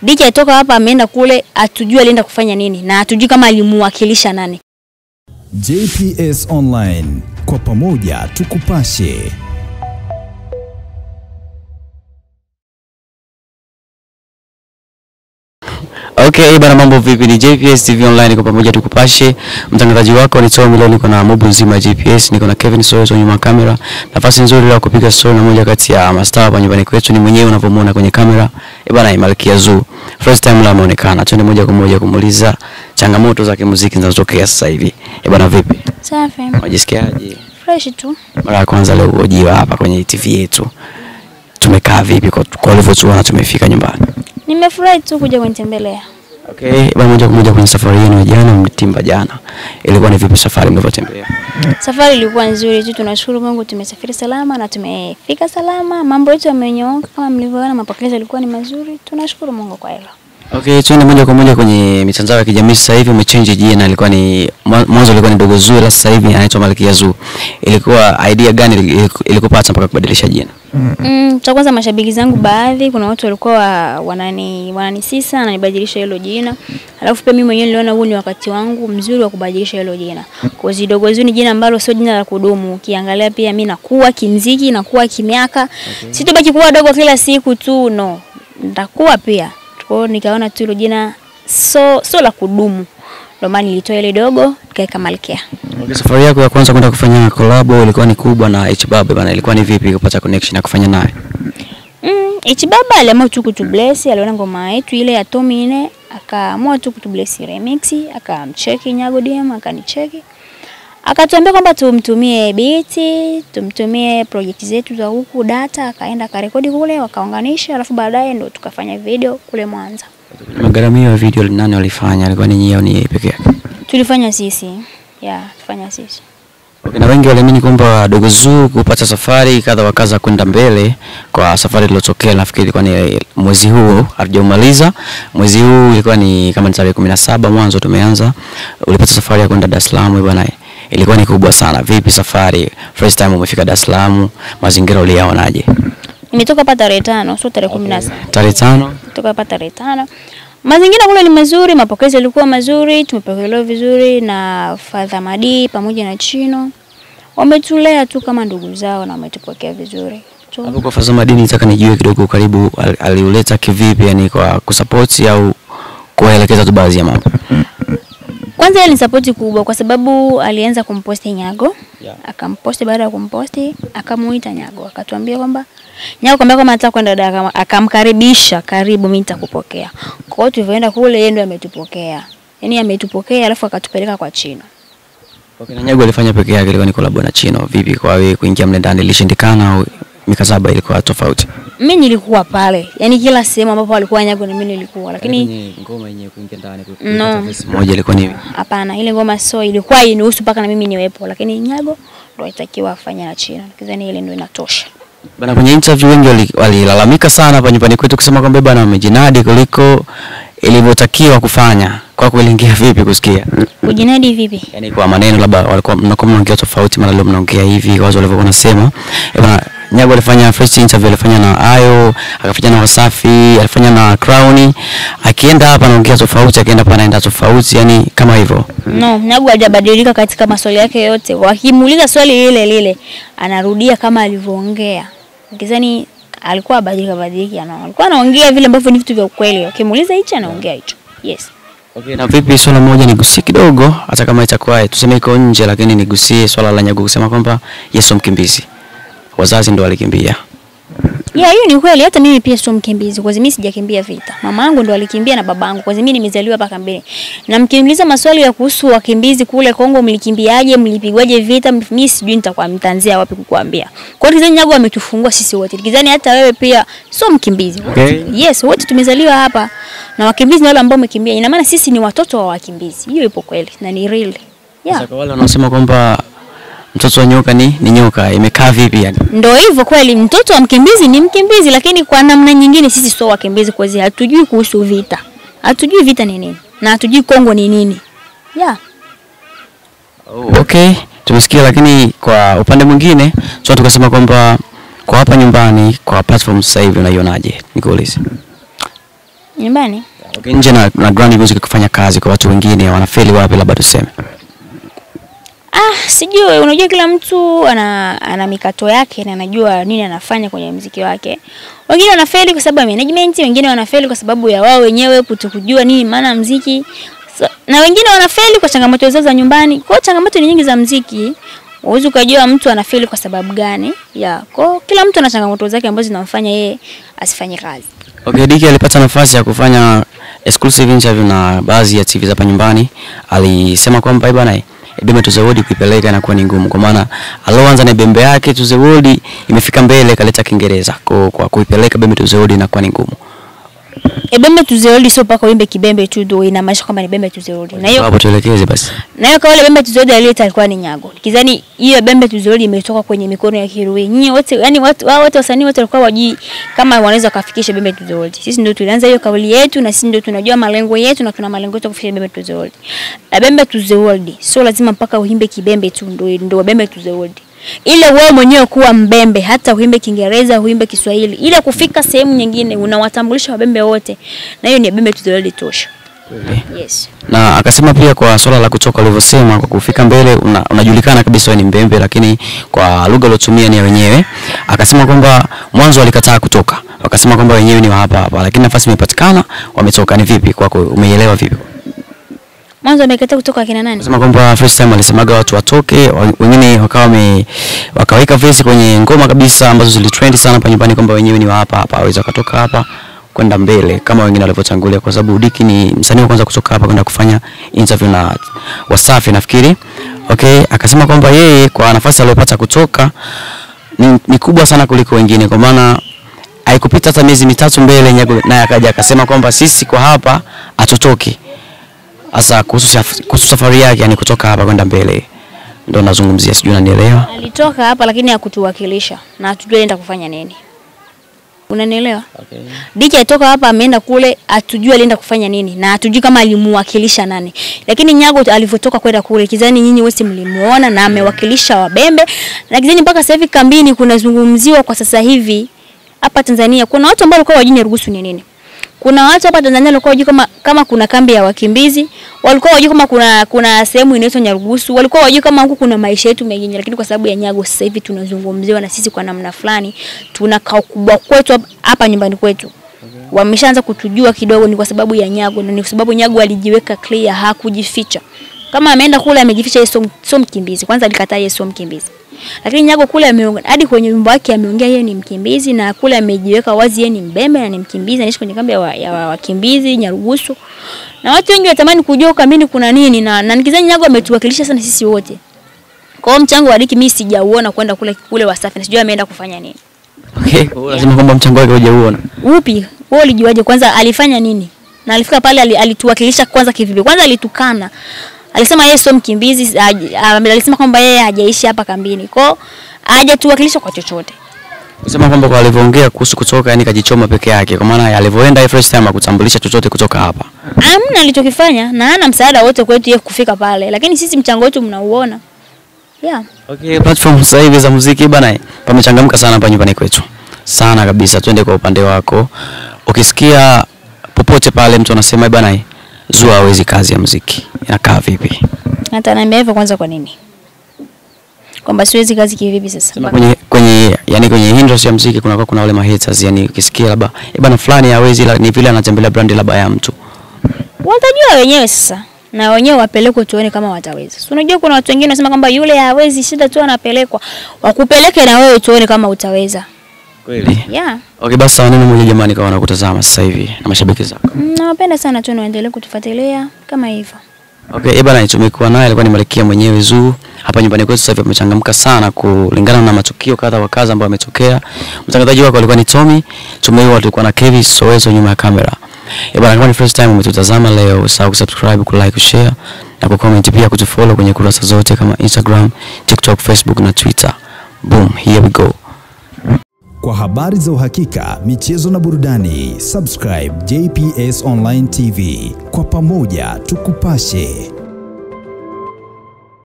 DJ atoka hapa ameenda kule, atujue alienda kufanya nini na atujue kama alimuwakilisha nani. JPS Online, kwa pamoja tukupashe. Okay, bana mambo vipi? Ni JPS TV Online, kwa pamoja tukupashe. Mtangazaji wako ni Tommy, leo niko na mobu nzima JPS, niko na Kevin Soweto nyuma kamera. Nafasi nzuri ya kupiga story na moja kati ya mastaa hapa nyumbani kwetu ni mwenyewe unavyomuona kwenye kamera. Bana Malkia Zuu. First time la ameonekana. Twende moja kwa moja kumuuliza changamoto za kimuziki zinazotokea sasa hivi. Bana vipi? Safi. Unajisikiaje? Fresh tu. Mara kwanza leo ujiwa hapa kwenye TV yetu. Tumekaa vipi kwa ulivyotuona tumefika nyumbani? Nimefurahi tu kuja kunitembelea. Okay, bwana moja kwa moja kwenye safari yenu ya jana, mlitimba jana. Ilikuwa ni vipi safari mlivyotembea? Safari ilikuwa nzuri tu, tunashukuru Mungu tumesafiri salama na tumefika salama. Mambo yetu yamenyooka kama mlivyoona, mapokezi yalikuwa ni mazuri. Tunashukuru Mungu kwa hilo. Okay, tuende moja kwa moja kwenye mitandao ya kijamii sasa hivi umechange jina, ilikuwa ni mwanzo ilikuwa ni Dogo Zuu, sasa hivi anaitwa Malkia Zuu. Ilikuwa idea gani ilikupata mpaka kubadilisha jina? Cha kwanza mashabiki zangu baadhi kuna watu walikuwa wananisisa na nibadilisha hilo jina. Alafu pia mimi mwenyewe niliona huu ni wakati wangu mzuri wa kubadilisha hilo jina. Kwa sababu Dogo Zuu ni jina ambalo sio jina la kudumu. Ukiangalia pia mimi nakuwa kimuziki, nakuwa kimiaka. Sitobaki kuwa dogo kila siku tu, no. Nitakuwa pia. Kwa hiyo nikaona tu hilo jina so la kudumu. Ndio maana nilitoa ile Dogo nikaweka Malkia. Okay, safari yako ya kwanza kwenda kufanya collab ilikuwa ni kubwa na H-Baba bana, ilikuwa ni vipi kupata connection na kufanya naye? H-Baba aliamua tu kutubless, aliona ngoma yetu ile ya Tommy ile, akaamua tu kutubless remix, akamcheki Nyago DM, akanicheki. Akatuambia kwamba tumtumie beat, tumtumie project zetu za huku data, akaenda akarekodi kule, wakaunganisha, alafu baadaye ndo tukafanya video kule Mwanza. Magharamio ya video nani walifanya? Alikuwa ni nyinyi au ni yeye peke yake? Tulifanya sisi. Tufanya sisi. Okay, na wengi waliamini kwamba Dogo Zuu kupata safari kadha wa kadha kwenda mbele kwa safari iliyotokea, nafikiri ilikuwa ni mwezi huu hatujamaliza. Mwezi huu ilikuwa ni kama tarehe 17 mwanzo tumeanza. Ulipata safari ya kwenda Dar es Salaam bwana. Ilikuwa ni kubwa sana. Vipi safari? First time umefika Dar es Salaam, mazingira uliyaonaje? Nimetoka hapa tarehe 5, sio tarehe 17. Tarehe 5? Kutoka hapa tarehe 5. Mazingira kule ni mazuri, mapokezi yalikuwa mazuri, tumepokelewa vizuri na Father Madi pamoja na Chino. Wametulea tu kama ndugu zao na wametupokea vizuri. Hapo kwa Father Madi nitaka nijue kidogo karibu aliuleta kivipi, yani kwa kusupport au kuelekeza tu baadhi ya mambo? Kwanza ile support kubwa kwa sababu alianza kumposti Nyago. Akamposti, baada ya kumposti akamuita Nyago, akatuambia kwamba Nyago kama anataka kwenda Dar, akamkaribisha, karibu mimi nitakupokea. Kwa hiyo tulivyoenda kule yeye ndo ametupokea. Yaani ametupokea alafu akatupeleka kwa Chino. Okay, na Nyago alifanya peke yake, ilikuwa ni collab na Chino. Vipi kwa wewe kuingia mle ndani, ilishindikana au mikataba ilikuwa tofauti? Mimi nilikuwa pale. Yaani kila sehemu ambapo alikuwa Nyago na mimi nilikuwa. Lakini ngoma yenyewe kuingia ndani kwa moja ilikuwa ni hapana, ile ngoma so ilikuwa inuhusu paka na mimi niwepo, lakini Nyago ndo alitakiwa afanye na Chino. Nikizani ile ndo inatosha. Bana, kwenye interview wengi walilalamika sana hapa nyumbani kwetu kusema kwamba bana wamejinadi kuliko ilivyotakiwa kufanya. Kwa kuingia vipi kusikia? Kujinadi vipi? Yaani kwa maneno labda walikuwa mnaongea tofauti, mara leo mnaongea hivi, watu walivyokuwa wanasema. Bana Nyago alifanya first interview alifanya na Ayo, akafanya na Wasafi, alifanya na Crown. Akienda hapa anaongea tofauti, akienda hapa anaenda tofauti, yani kama hivyo. No, Nyago hajabadilika katika maswali yake yote. Wakimuuliza swali lile anarudia kama alivyoongea. Nikizani alikuwa badilika alikuwa anaongea vile ambavyo ni vitu vya ukweli. Ukimuuliza hicho anaongea hicho. Yes. Okay, na vipi swala moja nigusie kidogo, hata kama itakuwa tuseme iko nje, lakini nigusie swala la Nyago kusema kwamba Yesu mkimbizi. Wazazi ndo walikimbia. Hiyo ni kweli, hata mimi pia sio mkimbizi. Kwa sababu mimi sijakimbia vita. Mama yangu ndo alikimbia na babangu. Kwa sababu mimi nimezaliwa hapa Kambele. Na mkimliza maswali ya kuhusu wakimbizi kule Kongo, mlikimbiaje, mlipigwaje vita, mimi sijui nitakuwa mtanzia wapi kukuambia. Kwa hiyo Nyago ametufungua sisi wote. Nikizani hata wewe pia sio mkimbizi. Okay. Yes, wote tumezaliwa hapa. Na wakimbizi ni wale ambao wamekimbia. Ina maana sisi ni watoto wa wakimbizi. Hiyo ipo kweli na ni real. Sasa kwa wale wanaosema kwamba mtoto wa nyoka ni nyoka, imekaa vipi yani? Ndio hivyo kweli, mtoto wa mkimbizi ni mkimbizi, lakini kwa namna nyingine sisi sio wakimbizi kwa sababu hatujui kuhusu vita. Hatujui vita ni nini na hatujui Kongo ni nini. Okay, tumesikia, lakini kwa upande mwingine sio tukasema kwamba kwa hapa nyumbani kwa platform sasa hivi unaionaje? Nikuulize. Nyumbani? Okay, nje na Grand Music kufanya kazi kwa watu wengine wanafeli wapi labda tuseme? Sijui, unajua kila mtu ana mikato yake na anajua nini anafanya kwenye muziki wake. Wengine wanafeli kwa sababu ya management, wengine wanafeli kwa sababu ya wao wenyewe kutokujua nini maana muziki. Na wengine wanafeli kwa changamoto zao za nyumbani. Kwa changamoto ni nyingi za muziki. Huwezi kujua mtu anafeli kwa sababu gani. Kwa kila mtu ana changamoto zake ambazo zinamfanya yeye asifanye kazi. Okay, Diki alipata nafasi ya kufanya exclusive interview na baadhi ya TV za hapa nyumbani. Alisema kwamba bwana Bembe to the World kuipeleka inakuwa ni ngumu kwa maana aloanza na Bembe yake to the World imefika mbele kaleta Kiingereza. Kwa kuipeleka Bembe to the World inakuwa ni ngumu. Bembe to the World sio paka wimbe kibembe tu ndio inamaanisha kwamba ni Bembe to the World. Na hiyo hapo tuelekeze basi. Na hiyo kaule Bembe to the World alileta alikuwa ni Nyago. Kizani hiyo Bembe to the World imetoka kwenye mikono ya Kirui. Nyinyi wote yani watu wote wasanii wote walikuwa wajui kama wanaweza kufikisha Bembe to the World. Sisi ndio tulianza hiyo kauli yetu na sisi ndio tunajua malengo yetu na tuna malengo yetu kufikisha Bembe to the World. Na Bembe to the World sio lazima mpaka uimbe kibembe tu ndio Bembe to the World. Ile wewe mwenyewe kuwa mbembe hata uimbe Kiingereza uimbe Kiswahili ile kufika sehemu nyingine unawatambulisha wabembe wote na hiyo ni Bembe to the World tosha. Yes. Na akasema pia kwa swala la kutoka alivyosema kwa kufika mbele unajulikana kabisa wewe ni mbembe lakini kwa lugha alotumia ni wenyewe. Akasema kwamba mwanzo walikataa kutoka. Wakasema kwamba wenyewe ni wa hapa lakini nafasi imepatikana wametoka. Ni vipi kwako umeelewa vipi? Mwanzo amekataa kutoka kina nani? Anasema kwamba first time alisemaga watu watoke, wengine wakaweka verse kwenye ngoma kabisa ambazo zilitrend sana hapa nyumbani kwamba wenyewe ni wa hapa waweza kutoka hapa kwenda mbele kama wengine walivyotangulia kwa sababu Diki ni msanii wa kwanza kutoka hapa kwenda kufanya interview na Wasafi nafikiri. Okay, akasema kwamba yeye kwa nafasi aliyopata kutoka ni kubwa sana kuliko wengine kwa maana haikupita hata miezi mitatu mbele Nyago naye akaja akasema kwamba sisi kwa hapa atotoki. Asa kuhusu safari yake yani kutoka hapa kwenda mbele ndio nazungumzia sijui unanielewa. Alitoka hapa lakini hakutuwakilisha na hatujui anaenda kufanya nini. Unanielewa? Okay. Diki alitoka hapa ameenda kule atujui alienda kufanya nini na hatujui kama alimuwakilisha nani. Lakini Nyago alivyotoka kwenda kule kizani nyinyi wote mlimuona na amewakilisha wabembe na kizani mpaka sasa hivi kambini kunazungumziwa kwa sasa hivi hapa Tanzania kuna watu ambao walikuwa wajini ruhusu ni nini. Kuna watu hapa Tanzania walikuwa wajui kama kuna kambi ya wakimbizi, walikuwa wajui kama kuna sehemu inaitwa Nyarugusu, walikuwa wajui kama huku kuna maisha yetu mengine lakini kwa sababu ya Nyago sasa hivi tunazungumziwa na sisi kwa namna fulani, tunakaa kubwa kwetu hapa nyumbani kwetu. Okay. Wameshaanza kutujua kidogo ni kwa sababu ya Nyago na ni kwa sababu Nyago alijiweka clear hakujificha. Kama ameenda kule amejificha yeye sio mkimbizi. Kwanza alikataa yeye sio mkimbizi. Lakini Nyago kule hadi kwenye wimbo wake ameongea yeye ni mkimbizi na kule amejiweka wazi yeye ni mbembe na ni mkimbizi anaishi kwenye kambi ya wakimbizi Nyarugusu. Na watu wengi watamani kujua kambini kuna nini na nikizani Nyago ametuwakilisha sana sisi wote. Kwa hiyo mchango wa Diki mimi sijauona kwenda kule Wasafi na sijui ameenda kufanya nini. Okay, lazima kwamba mchango wake hujauona. Upi? Wewe ulijuaje kwanza alifanya nini? Na alifika pale alituwakilisha kwanza kivipi? Kwanza alitukana. Alisema yeye sio mkimbizi, alisema kwamba yeye hajaishi hapa kambini. Kwa hajatuwakilisha kwa chochote. Kusema kwamba kwa alivyoongea kuhusu kutoka yani kajichoma peke yake kwa maana alivyoenda first time akutambulisha chochote kutoka hapa. Hamna alichokifanya na hana msaada wote kwetu yeye kufika pale lakini sisi mchango wetu mnauona. Yeah. Okay, platform sasa hivi za muziki bana pamechangamka sana hapa nyumbani kwetu. Sana kabisa. Twende kwa upande wako. Ukisikia popote pale mtu anasema bana Zua hawezi kazi ya muziki. Inakaa vipi? Ataniambia hivyo kwanza kwa nini? Kwamba siwezi kazi kivipi sasa? Kwenye industry ya muziki kuna wale haters yani ukisikia labda bana fulani hawezi ni vile anatembelea brand labda ya mtu. Watajua wenyewe sasa. Na wenyewe wapelekwe tuone kama wataweza. Unajua kuna watu wengine wanasema kwamba yule hawezi shida tu anapelekwa. Wakupeleke na wewe tuone kama utaweza. Kweli? Yeah. Okay, basi sawa nini mmoja jamani kwa wanakutazama sasa hivi na mashabiki zako. Nawapenda sana tu waendelee kutufuatilia kama hivyo. Okay, bana tumekuwa naye alikuwa ni Malkia mwenyewe Zuu. Hapa nyumbani kwetu sasa hivi amechangamka sana kulingana na matukio kadha wa kadha ambayo yametokea. Mtangazaji wako alikuwa ni Tommy, tumeiwa tulikuwa na Kevin Sowezo nyuma ya kamera. Bana kama ni first time umetutazama leo, usahau kusubscribe, kulike, kushare na kucomment pia kutufollow kwenye kurasa zote kama Instagram, TikTok, Facebook na Twitter. Boom, here we go. Kwa habari za uhakika, michezo na burudani, subscribe JPS Online TV. Kwa pamoja tukupashe.